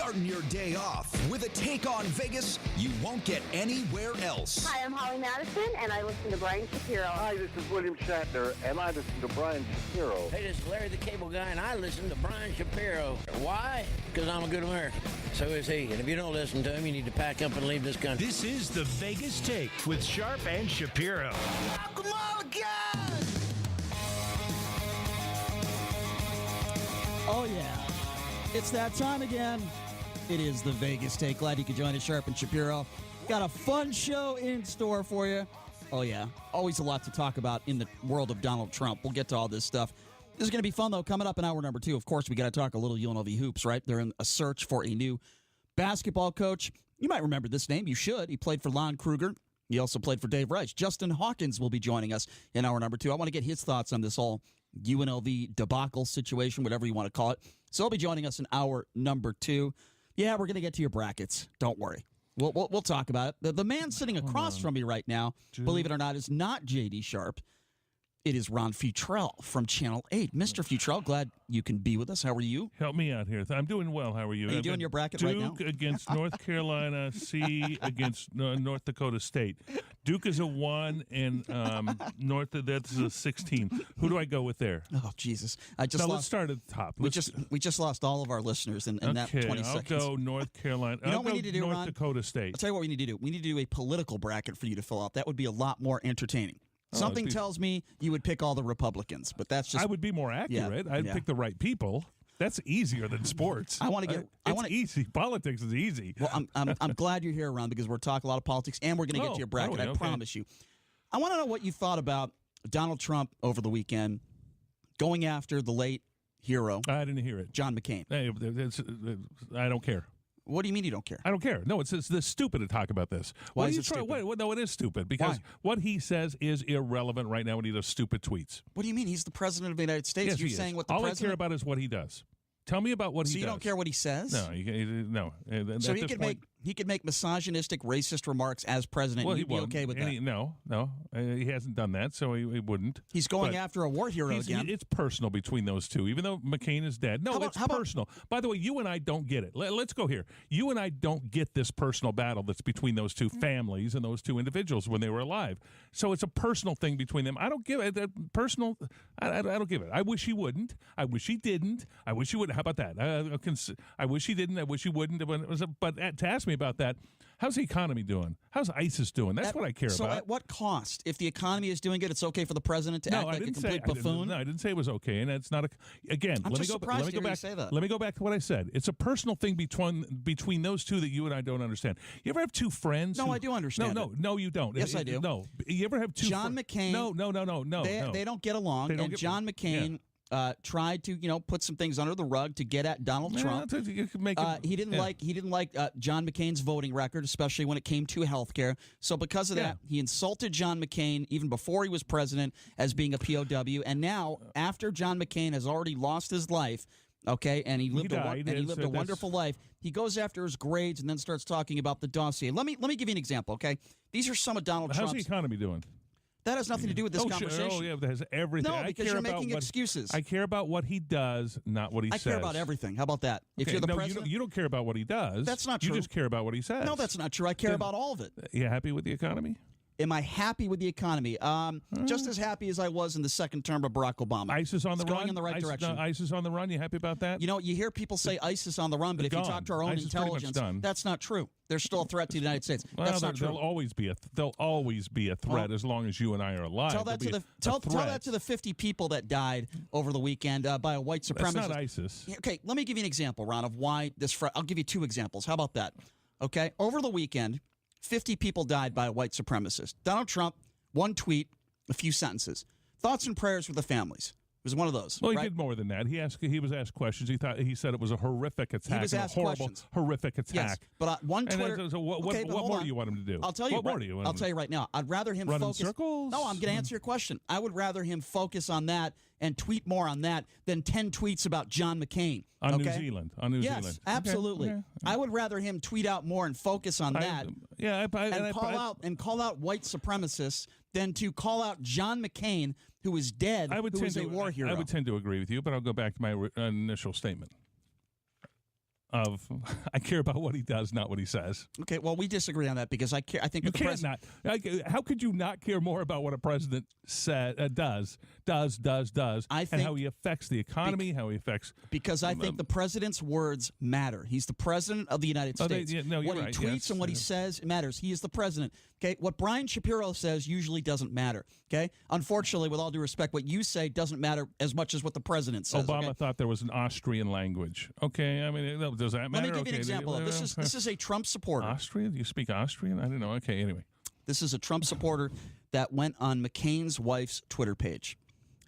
Starting your day off with a take on Vegas you won't get anywhere else. Hi, I'm Holly Madison, and I listen to Brian Shapiro. Hi, this is William Shatner, and I listen to Brian Shapiro. Hey, this is Larry the Cable Guy, and I listen to Brian Shapiro. Why? Because I'm a good American. So is he. And if you don't listen to him, you need to pack up and leave this country. This is the Vegas Take with Sharp and Shapiro. Welcome all guys! Oh, yeah. It's that time again. It is the Vegas Take. Glad you could join us, Sharp and Shapiro. Got a fun show in store for you. Oh, yeah. Always a lot to talk about in the world of Donald Trump. We'll get to all this stuff. This is going to be fun, though. Coming up in hour number 2, of course, we got to talk a little UNLV hoops, right? They're in a search for a new basketball coach. You might remember this name. You should. He played for Lon Kruger. He also played for Dave Rice. Justin Hawkins will be joining us in hour number 2. I want to get his thoughts on this whole UNLV debacle situation, whatever you want to call it. So he'll be joining us in hour number 2. Yeah, we're going to get to your brackets. Don't worry. We'll talk about it. The man sitting across from me right now, believe it or not, is not J.D. Sharp. It is Ron Futrell from Channel 8. Mr. Futrell, glad you can be with us. How are you? Help me out here. I'm doing well. How are you? Are you doing your bracket right now? Duke against North Carolina, C against North Dakota State. Duke is a 1, and that's a 16. Who do I go with there? Oh, Jesus. Let's start at the top. We just lost all of our listeners in that 20 seconds. I'll go North Carolina. You know what we need to do, North Ron? Dakota State. I'll tell you what we need to do. We need to do a political bracket for you to fill out. That would be a lot more entertaining. Something tells me you would pick all the Republicans, but that's just... I would be more accurate. I'd pick the right people. That's easier than sports. It's easy. Politics is easy. Well, I'm glad you're here, Ron, because we're talking a lot of politics, and we're going to get to your bracket. I promise you. I want to know what you thought about Donald Trump over the weekend going after the late hero. I didn't hear it. John McCain. Hey, I don't care. What do you mean you don't care? I don't care. No, it's this stupid to talk about this. Why is it stupid? No, it is stupid because what he says is irrelevant right now when he does stupid tweets. What do you mean? He's the president of the United States. Yes, You're saying what the All president... I care about is what he does. Tell me about what he does. So you don't care what he says? No, no. So he could make misogynistic, racist remarks as president, and you'd be okay with that? No. He hasn't done that, so he wouldn't. He's going after a war hero again. It's personal between those two, even though McCain is dead. No, it's personal. By the way, you and I don't get it. Let's go here. You and I don't get this personal battle that's between those two families and those two individuals when they were alive. So it's a personal thing between them. I don't give it. Personal, I don't give it. I wish he wouldn't. I wish he didn't. I wish he would. How about that? I wish he didn't. I wish he wouldn't. But to ask me about that, how's the economy doing? How's ISIS doing? That's what I care about. So at what cost? If the economy is doing it, it's okay for the president to act like a complete buffoon? I didn't say it was okay, and it's not. Again, let me go back. Let me go back to what I said. It's a personal thing between those two that you and I don't understand. You ever have two friends? No, I do understand. No, you don't. Yes, I do. No, you ever have two? John McCain. No. They don't get along, and John McCain. Tried to put some things under the rug to get at Donald Trump. He didn't like John McCain's voting record, especially when it came to health care. So because of that, he insulted John McCain even before he was president as being a POW. And now, after John McCain has already lost his life, and he lived a wonderful life, he goes after his grades and then starts talking about the dossier. Let me give you an example. Okay, these are some of Donald Trump's. How's the economy doing? That has nothing to do with this conversation. Oh, yeah, that has everything. No, because you're making excuses. I care about what he does, not what he says. I care about everything. How about that? If you're the president, you don't care about what he does. That's not true. You just care about what he says. No, that's not true. I care about all of it. You happy with the economy? Am I happy with the economy? Just as happy as I was in the second term of Barack Obama. ISIS on the run? Going in the right direction. ISIS on the run? You happy about that? You hear people say ISIS on the run, but if you talk to our own intelligence, that's not true. They're still a threat to the United States. That's not true. They'll always be a threat as long as you and I are alive. Tell that to the 50 people that died over the weekend by a white supremacist. That's not ISIS. Okay, let me give you an example, Ron, of why this. I'll give you 2 examples. How about that? Okay, over the weekend, 50 people died by a white supremacist. Donald Trump, 1 tweet, a few sentences. Thoughts and prayers for the families. It was one of those. Well, he did more than that. He was asked questions. He said it was a horrific attack. He was asked questions. Horrific attack. Yes, but one Twitter. What more do you want him to do? I'll tell you. What more do you want? I'll tell you right now. I'd rather him run focus. In circles? No, I'm going to answer your question. I would rather him focus on that and tweet more on that than 10 tweets about John McCain on New Zealand. Yes, absolutely. Okay. I would rather him tweet out more and focus on that. And call out white supremacists than to call out John McCain, who is dead, who is a war hero. I would tend to agree with you, but I'll go back to my initial statement. of I care about what he does, not what he says. Okay, well, we disagree on that because I care. I think You what the can't not. How could you not care more about what a president does, I think and how he affects the economy, how he affects... Because I think the president's words matter. He's the president of the United States. You're what right, he tweets yes. and what he says, it matters. He is the president. Okay, what Brian Shapiro says usually doesn't matter. Okay, unfortunately, with all due respect, what you say doesn't matter as much as what the president says. Obama thought there was an Austrian language. Okay, I mean, does that matter? Let me give you an example. This is a Trump supporter. Austrian? You speak Austrian? I don't know. Okay, anyway. This is a Trump supporter that went on McCain's wife's Twitter page.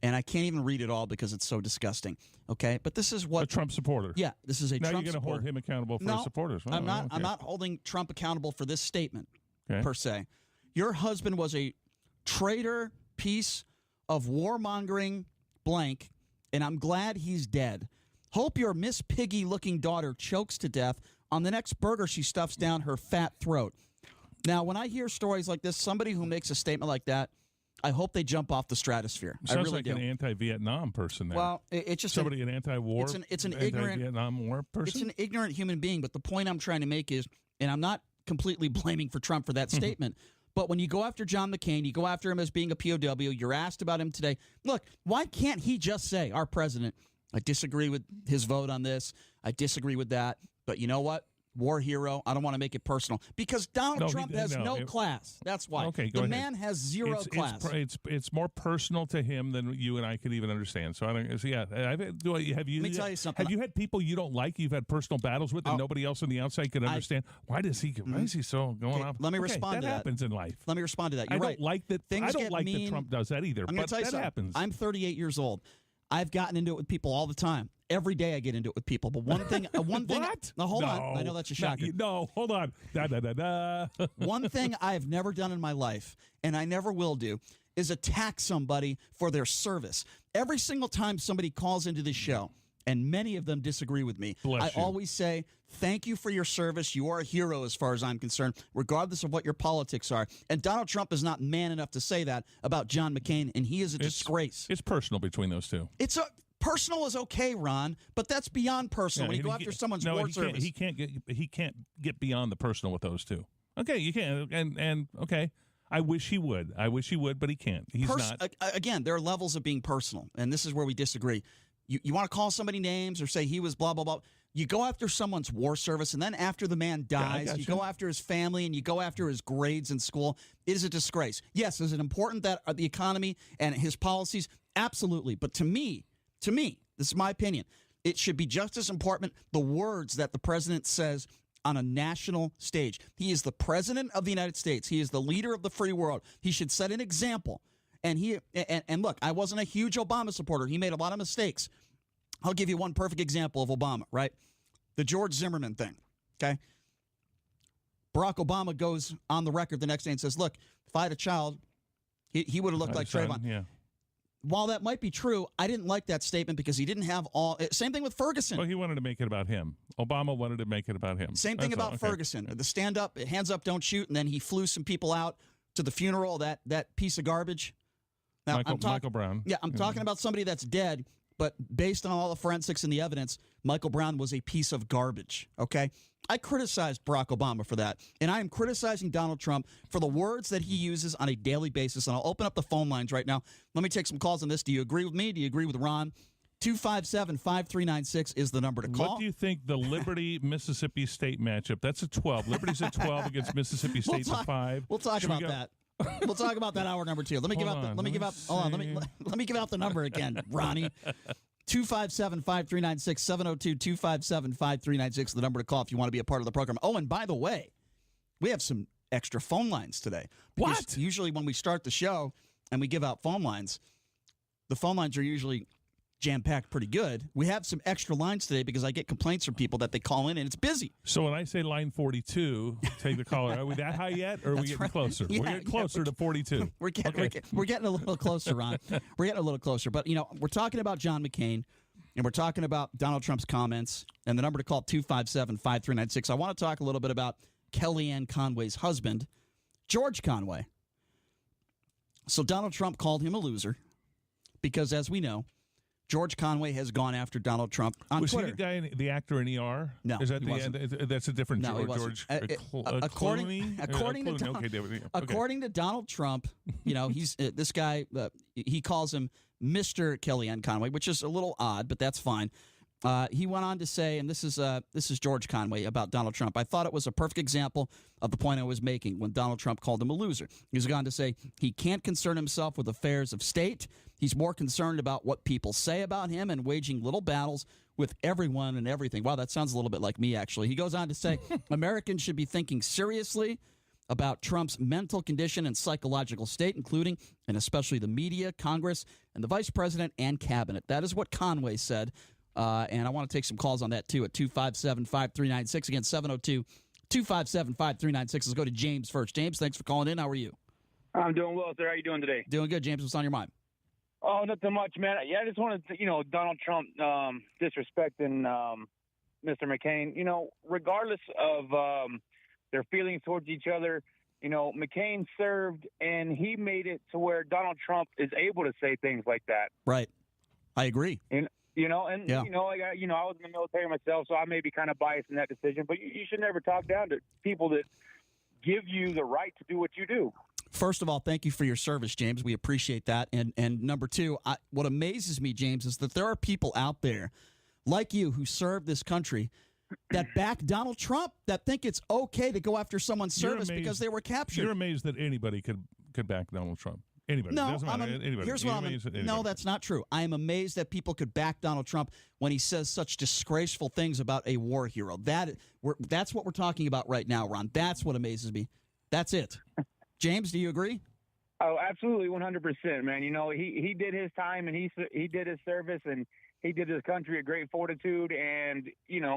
And I can't even read it all because it's so disgusting. Okay, but this is what a Trump supporter. Yeah, this is a now Trump you're going to hold him accountable for his supporters. Oh, I'm not. Okay. I'm not holding Trump accountable for this statement Okay. per se. Your husband was a traitor, piece of warmongering blank, and I'm glad he's dead. Hope your Miss Piggy-looking daughter chokes to death on the next burger she stuffs down her fat throat. Now, when I hear stories like this, somebody who makes a statement like that, I hope they jump off the stratosphere. Sounds I really like do. an anti-Vietnam person there. Well, it's just somebody an anti-war. It's an ignorant anti-Vietnam War person. It's an ignorant human being. But the point I'm trying to make is, and I'm not completely blaming for Trump for that statement. But when you go after John McCain, you go after him as being a POW, you're asked about him today. Look, why can't he just say, our president, I disagree with his vote on this, I disagree with that, but you know what? War hero. I don't want to make it personal because Donald Trump has no class. That's why. Okay, the man has zero class. It's more personal to him than you and I could even understand. So I don't. So yeah, have you? Let me tell you something. Have you had people you don't like? You've had personal battles with, and nobody else on the outside could understand. Why is he so going off? Let me respond to that. That happens in life. Let me respond to that. You're I don't right. like that. Things I don't get like mean. that Trump does that either. I'm But tell you that something. happens. I'm 38 years old. I've gotten into it with people all the time. Every day I get into it with people. But one thing. What? Now hold on. I know that's a shocker. No, hold on. One thing I've never done in my life, and I never will do, is attack somebody for their service. Every single time somebody calls into this show, and many of them disagree with me, I always say, thank you for your service. You are a hero as far as I'm concerned, regardless of what your politics are. And Donald Trump is not man enough to say that about John McCain, and he is a disgrace. It's personal between those two. Personal is okay, Ron, but that's beyond personal. When you go after someone's war service. He can't get beyond the personal with those two. Okay, you can, and okay. I wish he would, but he can't. He's not. Again, there are levels of being personal, and this is where we disagree. You want to call somebody names or say he was blah, blah, blah. You go after someone's war service, and then after the man dies, you go after his family, and you go after his grades in school. It is a disgrace. Yes, is it important that the economy and his policies? Absolutely. But to me, this is my opinion, it should be just as important the words that the president says on a national stage. He is the president of the United States. He is the leader of the free world. He should set an example. And look, I wasn't a huge Obama supporter. He made a lot of mistakes. I'll give you one perfect example of Obama, right? The George Zimmerman thing, okay? Barack Obama goes on the record the next day and says, look, if I had a child, he would have looked like Trayvon. Yeah. While that might be true, I didn't like that statement because he didn't have all. Same thing with Ferguson. Well, he wanted to make it about him. Obama wanted to make it about him. Same thing about Ferguson. The stand up, hands up, don't shoot, and then he flew some people out to the funeral. That piece of garbage. Now, Michael Brown. Yeah, I'm talking about somebody that's dead, but based on all the forensics and the evidence, Michael Brown was a piece of garbage. Okay. I criticized Barack Obama for that, and I am criticizing Donald Trump for the words that he uses on a daily basis, and I'll open up the phone lines right now. Let me take some calls on this. Do you agree with me? Do you agree with Ron? 257-5396 is the number to call. What do you think the Liberty-Mississippi State matchup? That's a 12. Liberty's at 12 against Mississippi State's at 5. We'll talk about that. We'll talk about that hour number 2. Let me give out the number again, Ronnie. 257-5396, 702-257-5396, the number to call if you want to be a part of the program. Oh, and by the way, we have some extra phone lines today. What? Usually when we start the show and we give out phone lines, the phone lines are usually jam-packed pretty good. We have some extra lines today because I get complaints from people that they call in and it's busy. So when I say line 42, take the caller. Are we that high yet, or are we getting closer? Yeah, we're getting closer to 42. We're getting a little closer, Ron. We're getting a little closer. But, we're talking about John McCain, and we're talking about Donald Trump's comments, and the number to call, 257-5396. I want to talk a little bit about Kellyanne Conway's husband, George Conway. So Donald Trump called him a loser because, as we know, George Conway has gone after Donald Trump on Twitter. Was he the actor in ER? No, is that he wasn't. That's a different No, he George. wasn't. Clooney? According to Donald Trump, he's this guy. He calls him Mr. Kellyanne Conway, which is a little odd, but that's fine. He went on to say, and this is George Conway about Donald Trump. I thought it was a perfect example of the point I was making when Donald Trump called him a loser. He's gone to say he can't concern himself with affairs of state. He's more concerned about what people say about him and waging little battles with everyone and everything. Wow, that sounds a little bit like me, actually. He goes on to say Americans should be thinking seriously about Trump's mental condition and psychological state, including and especially the media, Congress, and the vice president and cabinet. That is what Conway said. And I want to take some calls on that, too, at 257-5396. Again, 702-257-5396. Let's go to James first. James, thanks for calling in. How are you? I'm doing well, sir. How you doing today? Doing good, James. What's on your mind? Oh, nothing much, man. Yeah, I just wanted to, Donald Trump disrespecting Mr. McCain. Regardless of their feelings towards each other, McCain served, and he made it to where Donald Trump is able to say things like that. Right. I agree. I was in the military myself, so I may be kind of biased in that decision. But you should never talk down to people that give you the right to do what you do. First of all, thank you for your service, James. We appreciate that. And number two, what amazes me, James, is that there are people out there like you who serve this country that back Donald Trump, that think it's okay to go after someone's service because they were captured. You're amazed that anybody could back Donald Trump. Anybody. No, anybody. Here's what no, that's not true. I am amazed that people could back Donald Trump when he says such disgraceful things about a war hero. That's what we're talking about right now, Ron. That's what amazes me. That's it. James, do you agree? Oh, absolutely, 100%, man. He did his time, and he did his service, and he did his country a great fortitude, and,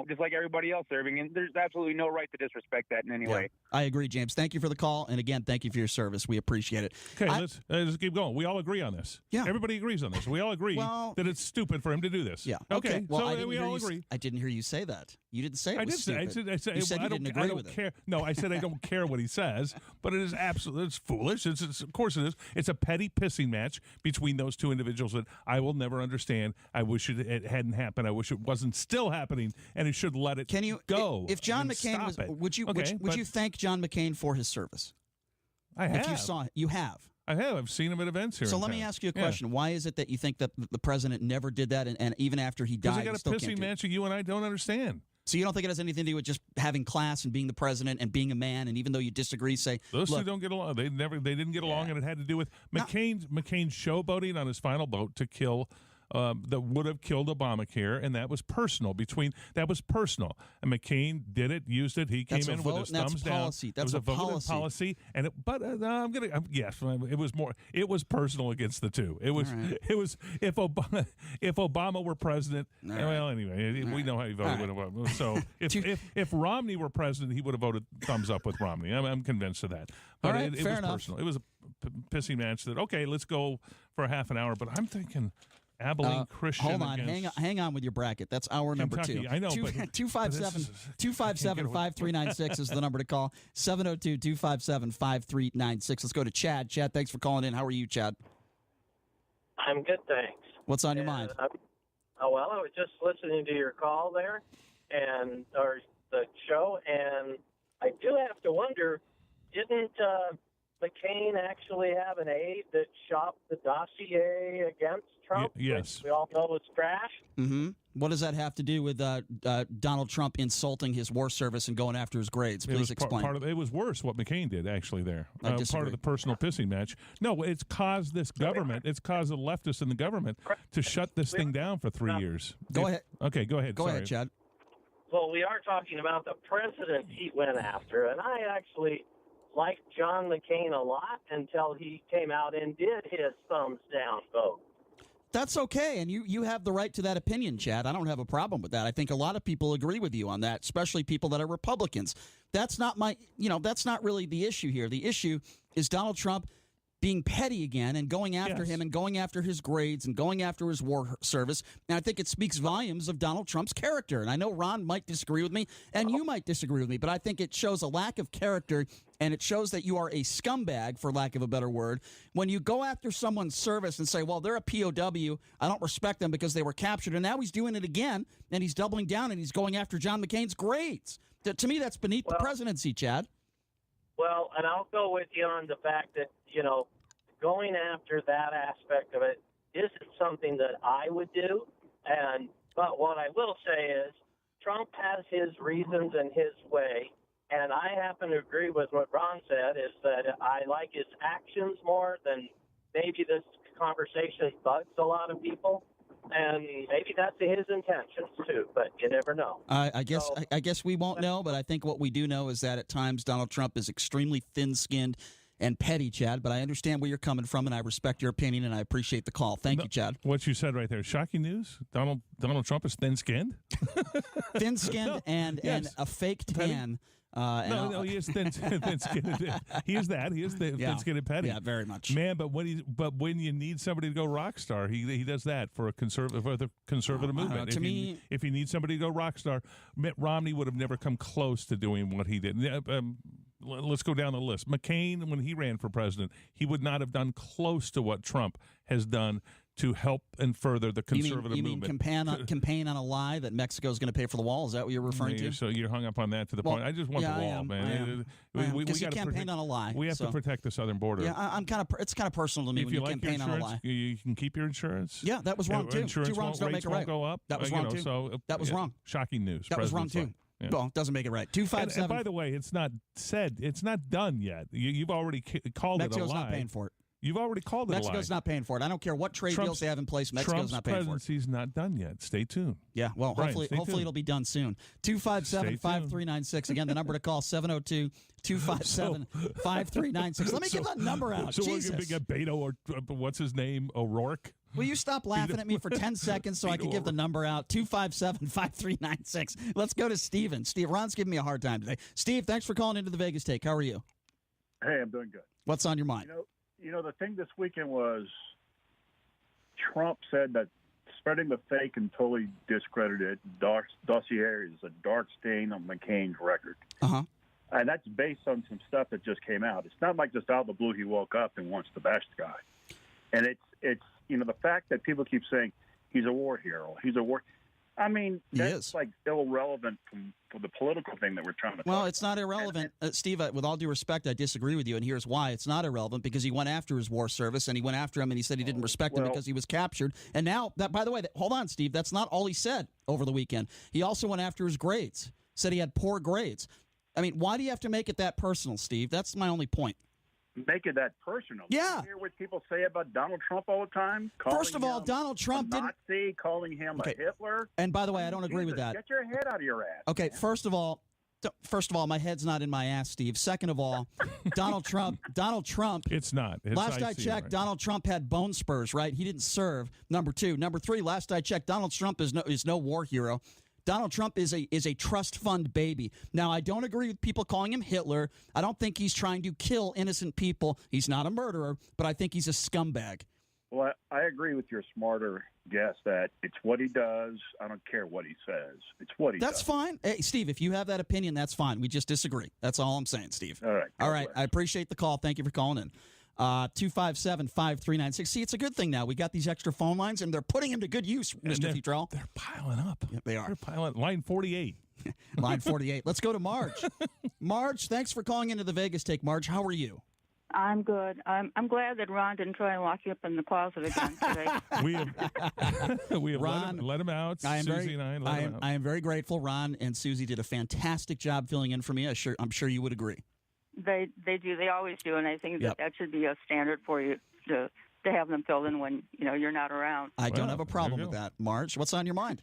just like everybody else serving. And there's absolutely no right to disrespect that in any way. I agree, James. Thank you for the call. And again, thank you for your service. We appreciate it. Okay, let's keep going. We all agree on this. Yeah. Everybody agrees on this. We all agree that it's stupid for him to do this. Yeah. Okay. Well, so we all agree. I didn't hear you say that. You didn't say it was stupid. I said you said you didn't agree with care. it. No, I said I don't care what he says, but it is absolutely, it's foolish. It's of course it is. It's a petty pissing match between those two individuals that I will never understand. I wish it hadn't happened. I wish it wasn't still happening, and it should let it go. If John McCain was, would you thank John McCain for his service? I have. If you saw it, you have. I have. I've seen him at events here. So let me ask you a question. Why is it that you think that the president never did that, and even after he died, because they got a pissing match that you and I don't understand. So you don't think it has anything to do with just having class and being the president and being a man, and even though you disagree, say those two don't get along. They didn't get along, and it had to do with McCain's showboating on his final boat to kill. That would have killed Obamacare, and that was personal. That was personal. And McCain did it, used it. He came in with his thumbs down. That's it was a vote policy, and it was more. It was personal against the two. It was. Right. It was if Obama were president. Right. Well, anyway, we know how he voted. Right. So if Romney were president, he would have voted thumbs up with Romney. I'm convinced of that. But right, it was personal. It was a pissing match. That let's go for a half an hour. But I'm thinking. Abilene Christian. Hold on, hang on with your bracket. That's hour Kentucky, number 2. I know, 257-5396 is the number to call. 702-257-5396. Let's go to Chad. Chad, thanks for calling in. How are you, Chad? I'm good, thanks. What's on your mind? I was just listening to your call there, or the show, and I do have to wonder, didn't McCain actually have an aide that shopped the dossier against Trump? Yes. Which we all know was trash. Mm-hmm. What does that have to do with Donald Trump insulting his war service and going after his grades? Please explain. It was worse what McCain did, actually, there. Part of the personal pissing match. No, it's caused this government, it's caused the leftists in the government to shut this thing down for 3 years. Go ahead. Okay, go ahead. Go ahead, Chad. Well, we are talking about the president he went after, and I actually liked John McCain a lot until he came out and did his thumbs down vote. That's okay, and you have the right to that opinion, Chad. I don't have a problem with that. I think a lot of people agree with you on that, especially people that are Republicans. That's not really the issue here. The issue is Donald Trump being petty again and going after Yes. him and going after his grades and going after his war service. And I think it speaks volumes of Donald Trump's character. And I know Ron might disagree with me and you might disagree with me, but I think it shows a lack of character and it shows that you are a scumbag, for lack of a better word, when you go after someone's service and say, well, they're a POW. I don't respect them because they were captured. And now he's doing it again and he's doubling down and he's going after John McCain's grades. To me, that's beneath the presidency, Chad. Well, and I'll go with you on the fact that, going after that aspect of it isn't something that I would do. But what I will say is Trump has his reasons and his way. And I happen to agree with what Ron said, is that I like his actions more than maybe this conversation bugs a lot of people. And maybe that's his intentions, too, but you never know. I guess we won't know, but I think what we do know is that at times Donald Trump is extremely thin-skinned and petty, Chad, but I understand where you're coming from, and I respect your opinion, and I appreciate the call. Thank you, Chad. What you said right there, shocking news. Donald Trump is thin-skinned? Thin-skinned and a fake tan. No, he is thin-skinned. He is that. He is thin-skinned and petty. Yeah, very much. Man, but when you need somebody to go rock star, he does that for the conservative movement. If you need somebody to go rock star, Mitt Romney would have never come close to doing what he did. Let's go down the list. McCain, when he ran for president, he would not have done close to what Trump has done to help and further the conservative movement. You mean campaign on a lie that Mexico is going to pay for the wall? Is that what you're referring to? So you're hung up on that to the point. I just want the wall, man. We campaign on a lie. We have to protect the southern border. Yeah, it's kind of personal to me when you campaign on a lie. You can keep your insurance. Yeah, that was wrong too. Insurance 2 wrongs don't make it right. Go up. That was wrong too. That was wrong. Shocking news. That was wrong too. Yeah. Well, doesn't make it right. 257. And by the way, it's not done yet. You've already called it a lie. Mexico's not paying for it. You've already called it a lie. Mexico's not paying for it. I don't care what trade deals they have in place. Mexico's not paying for it. Trump's presidency's not done yet. Stay tuned. Yeah, well, Brian, hopefully it'll be done soon. 257-5396. Again, the number to call, 702-257-5396. Let me give that number out. So Jesus. we're going to get Beto or what's his name, O'Rourke? Will you stop laughing at me for 10 seconds so I can give the number out? 257-5396. Let's go to Steven. Steve, Ron's giving me a hard time today. Steve, thanks for calling into the Vegas Take. How are you? Hey, I'm doing good. What's on your mind? The thing this weekend was Trump said that spreading the fake and totally discredited dossier is a dark stain on McCain's record. Uh-huh. And that's based on some stuff that just came out. It's not like just out of the blue he woke up and wants to bash the guy. And it's the fact that people keep saying he's a war hero. I mean, that's like irrelevant for the political thing that we're trying to Well, it's not irrelevant. Steve, with all due respect, I disagree with you, and here's why. It's not irrelevant because he went after his war service, and he went after him, and he said he didn't respect him because he was captured. And now, by the way, hold on, Steve, that's not all he said over the weekend. He also went after his grades, said he had poor grades. I mean, why do you have to make it that personal, Steve? That's my only point. Make it that personal. Yeah. You hear what people say about Donald Trump all the time? First of all, Donald Trump didn't Nazi, calling him a Hitler. And by the way, I don't agree with that. Get your head out of your ass. Okay, man. First of all, my head's not in my ass, Steve. Second of all, Donald Trump. It's not. Last I checked, right? Donald Trump had bone spurs, right? He didn't serve. Number two. Number three, last I checked, Donald Trump is no war hero. Donald Trump is a trust fund baby. Now, I don't agree with people calling him Hitler. I don't think he's trying to kill innocent people. He's not a murderer, but I think he's a scumbag. Well, I agree with your smarter guess that it's what he does. I don't care what he says. It's what he does. That's fine. Hey, Steve, if you have that opinion, that's fine. We just disagree. That's all I'm saying, Steve. All right. All right. I appreciate the call. Thank you for calling in. 257-5396. See, it's a good thing now. We got these extra phone lines, and they're putting them to good use, Mr. Futrell. They're piling up. Yeah, they are. They're piling. Line 48. Line 48. Let's go to Marge. Marge, thanks for calling into the Vegas Take. Marge, how are you? I'm good. I'm glad that Ron didn't try and lock you up in the closet again today. we have Ron, let him out. Susie and I let him out. I am very grateful. Ron and Susie did a fantastic job filling in for me. I'm sure you would agree. They do. They always do, and I think that should be a standard for you to have them filled in when you're not around. I don't have a problem with that. Marge, what's on your mind?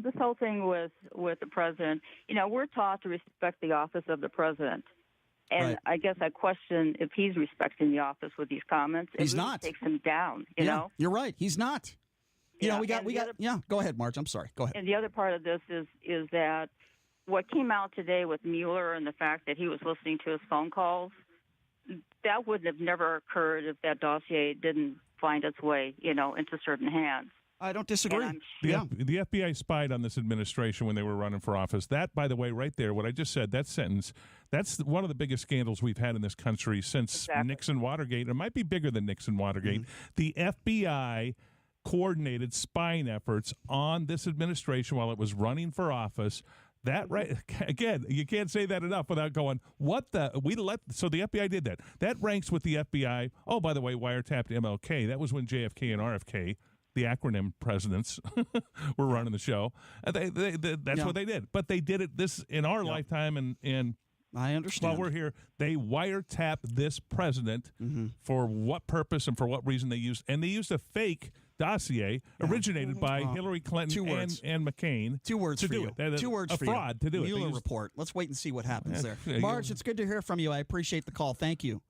This whole thing with the president. We're taught to respect the office of the president, and right. I guess I question if he's respecting the office with these comments. He's really not. Takes him down. You know. You're right. He's not. We got. Yeah. Go ahead, Marge. I'm sorry. Go ahead. And the other part of this is that. What came out today with Mueller and the fact that he was listening to his phone calls, that would have never occurred if that dossier didn't find its way, into certain hands. I don't disagree. The FBI spied on this administration when they were running for office. That, by the way, right there, what I just said, that sentence, that's one of the biggest scandals we've had in this country since Nixon Watergate. It might be bigger than Nixon Watergate. The FBI coordinated spying efforts on this administration while it was running for office. That right again, you can't say that enough without going, so the FBI did that. That ranks with the FBI. Oh, by the way, wiretapped MLK. That was when JFK and RFK, the acronym presidents, were running the show. That's what they did. But they did it in our lifetime, and I understand. While we're here, they wiretap this president for what purpose and for what reason they used. And they used a fake dossier originated by Hillary Clinton and McCain. 2 words to for do you. it. 2 words a for fraud you. to do it. Mueller report. Let's wait and see what happens there. Marge, it's good to hear from you. I appreciate the call. Thank you.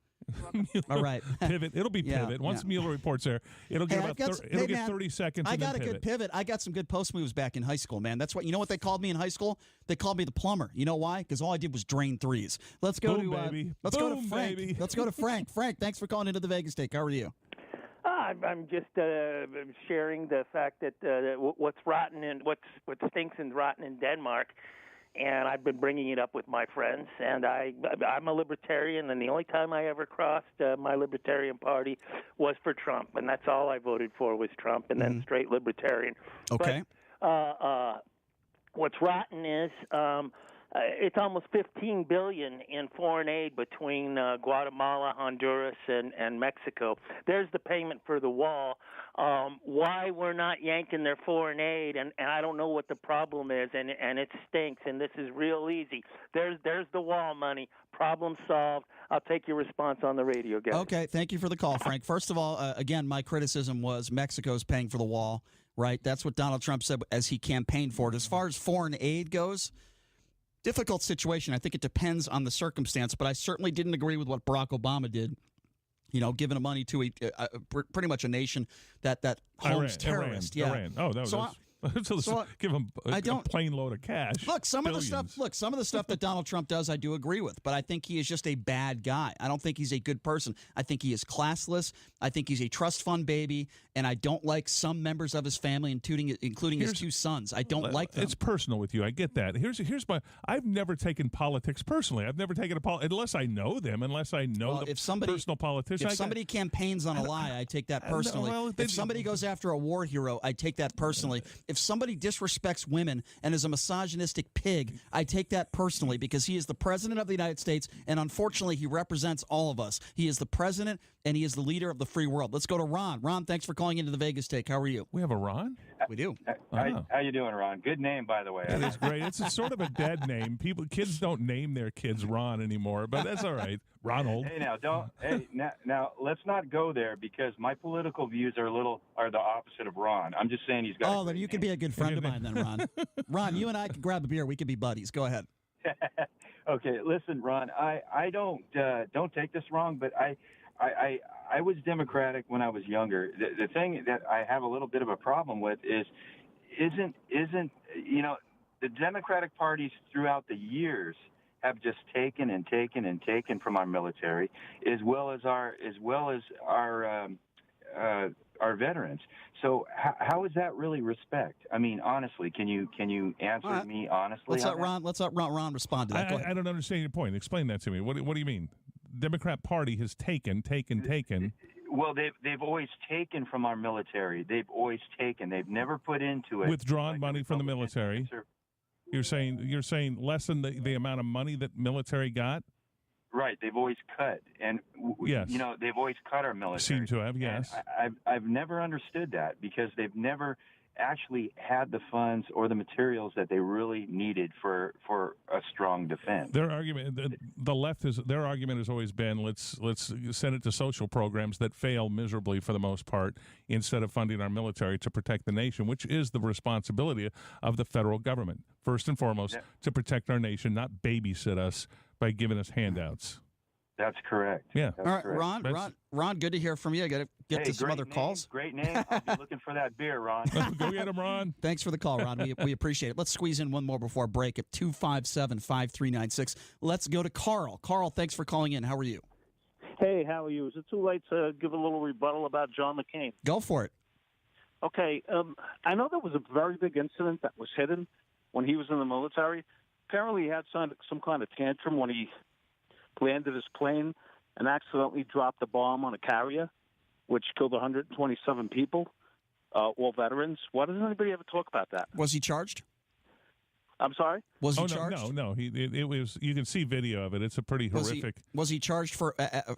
All right. Pivot. It'll be pivot. Once Mueller report's there, it'll get get 30 seconds. I got a good pivot. I got some good post moves back in high school, man. That's what they called me in high school? They called me the plumber. You know why? Because all I did was drain threes. Let's go to Frank. Baby. Let's go to Frank. Frank, thanks for calling into the Vegas Take. How are you? I'm just sharing the fact that what's rotten and what stinks and rotten in Denmark. And I've been bringing it up with my friends, and I'm a libertarian, and the only time I ever crossed my libertarian party was for Trump, and that's all I voted for was Trump, and then straight libertarian. Okay. But, what's rotten is it's almost $15 billion in foreign aid between Guatemala, Honduras, and Mexico. There's the payment for the wall. Why we're not yanking their foreign aid, and I don't know what the problem is, and it stinks, and this is real easy. There's the wall money. Problem solved. I'll take your response on the radio, guys. Okay, thank you for the call, Frank. First of all, again, my criticism was Mexico's paying for the wall, right? That's what Donald Trump said as he campaigned for it. As far as foreign aid goes, difficult situation. I think it depends on the circumstance, but I certainly didn't agree with what Barack Obama did. Giving money to pretty much a nation that homes terrorists. Iran. Oh, that was. Give them a plane load of cash. Look, some of the stuff that Donald Trump does, I do agree with, but I think he is just a bad guy. I don't think he's a good person. I think he is classless. I think he's a trust fund baby, and I don't like some members of his family, including his 2 sons. I don't like them. It's personal with you. I get that. Here's my. I've never taken politics personally. I've never taken unless I know them, unless I know personal politician. If somebody campaigns on a lie, I take that personally. If somebody goes after a war hero, I take that personally. If somebody disrespects women and is a misogynistic pig, I take that personally because he is the president of the United States, and unfortunately, he represents all of us. He is the president, and he is the leader of the free world. Let's go to Ron. Ron, thanks for calling into the Vegas Take. How are you? We have a Ron? We do. How you doing, Ron? Good name, by the way. That is great. It's sort of a dead name. Kids don't name their kids Ron anymore, but that's all right. Ronald. Now let's not go there because my political views are the opposite of Ron. I'm just saying he's got. Oh, then you could be a good friend of mine, then, Ron. Ron, you and I could grab a beer. We could be buddies. Go ahead. Okay, listen, Ron. I don't take this wrong, but I was Democratic when I was younger. The thing that I have a little bit of a problem with isn't the Democratic parties throughout the years have just taken and taken and taken from our military, as well as our veterans. So how is that really respect? I mean, honestly, can you answer me honestly? Let's let Ron respond to that. I don't understand your point. Explain that to me. What do you mean? Democrat Party has taken. Well, they've always taken from our military. They've always taken. They've never put into it. Withdrawn money from the military. You're saying less than the amount of money that military got? Right. They've always cut. And, yes. They've always cut our military. Seem to have, yes. I've never understood that because they've never actually had the funds or the materials that they really needed for a strong defense. Their argument, their argument has always been, let's send it to social programs that fail miserably for the most part, instead of funding our military to protect the nation, which is the responsibility of the federal government, first and foremost, to protect our nation, not babysit us by giving us handouts. That's correct. Yeah. That's all right, correct. Ron, good to hear from you. I got to get to some other calls. Great name. I'll be looking for that beer, Ron. Go get him, Ron. Thanks for the call, Ron. We appreciate it. Let's squeeze in one more before break at 257-5396. Let's go to Carl. Carl, thanks for calling in. How are you? Hey, how are you? Is it too late to give a little rebuttal about John McCain? Go for it. Okay, I know there was a very big incident that was hidden when he was in the military. Apparently he had some kind of tantrum when he landed his plane and accidentally dropped a bomb on a carrier, which killed 127 people, all veterans. Why doesn't anybody ever talk about that? Was he charged? I'm sorry? Was he charged? No. It was. You can see video of it. It's a pretty horrific. Was he charged for a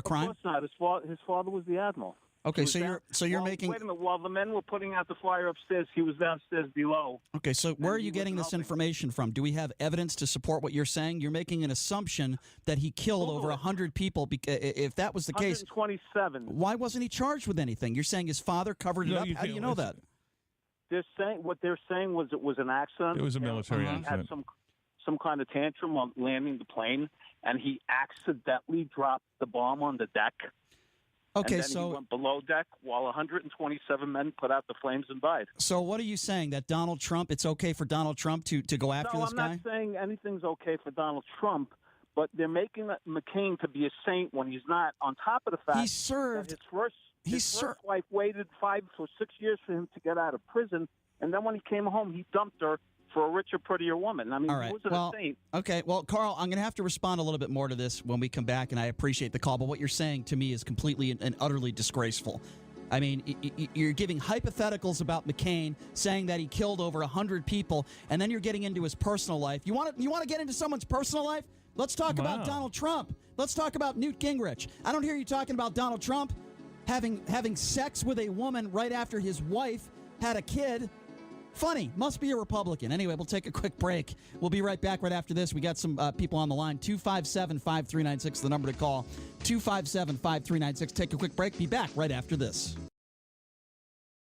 crime? Of course not. His father was the admiral. Okay, so you're making. Wait a minute. While the men were putting out the fire upstairs, he was downstairs below. Okay, so where are you getting this information from? Do we have evidence to support what you're saying? You're making an assumption that he killed over 100 people. If that was the case, 127. Why wasn't he charged with anything? You're saying his father covered it up. How do you know that? What they're saying was it was an accident. It was a military accident. He had some kind of tantrum while landing the plane, and he accidentally dropped the bomb on the deck. Okay, and then he went below deck while 127 men put out the flames and died. So what are you saying, that Donald Trump, it's okay for Donald Trump to go after this guy? No, I'm not saying anything's okay for Donald Trump, but they're making McCain to be a saint when he's not, on top of the fact that his first wife waited 5 or 6 years for him to get out of prison, and then when he came home, he dumped her for a richer, prettier woman. I mean, he wasn't a saint. Okay, well, Carl, I'm going to have to respond a little bit more to this when we come back, and I appreciate the call, but what you're saying to me is completely and utterly disgraceful. I mean, you're giving hypotheticals about McCain, saying that he killed over 100 people, and then you're getting into his personal life. You want to get into someone's personal life? Let's talk about Donald Trump. Let's talk about Newt Gingrich. I don't hear you talking about Donald Trump having sex with a woman right after his wife had a kid. Funny. Must be a Republican. Anyway, we'll take a quick break. We'll be right back right after this. We got some people on the line. 257-5396, the number to call. 257-5396. Take a quick break. Be back right after this.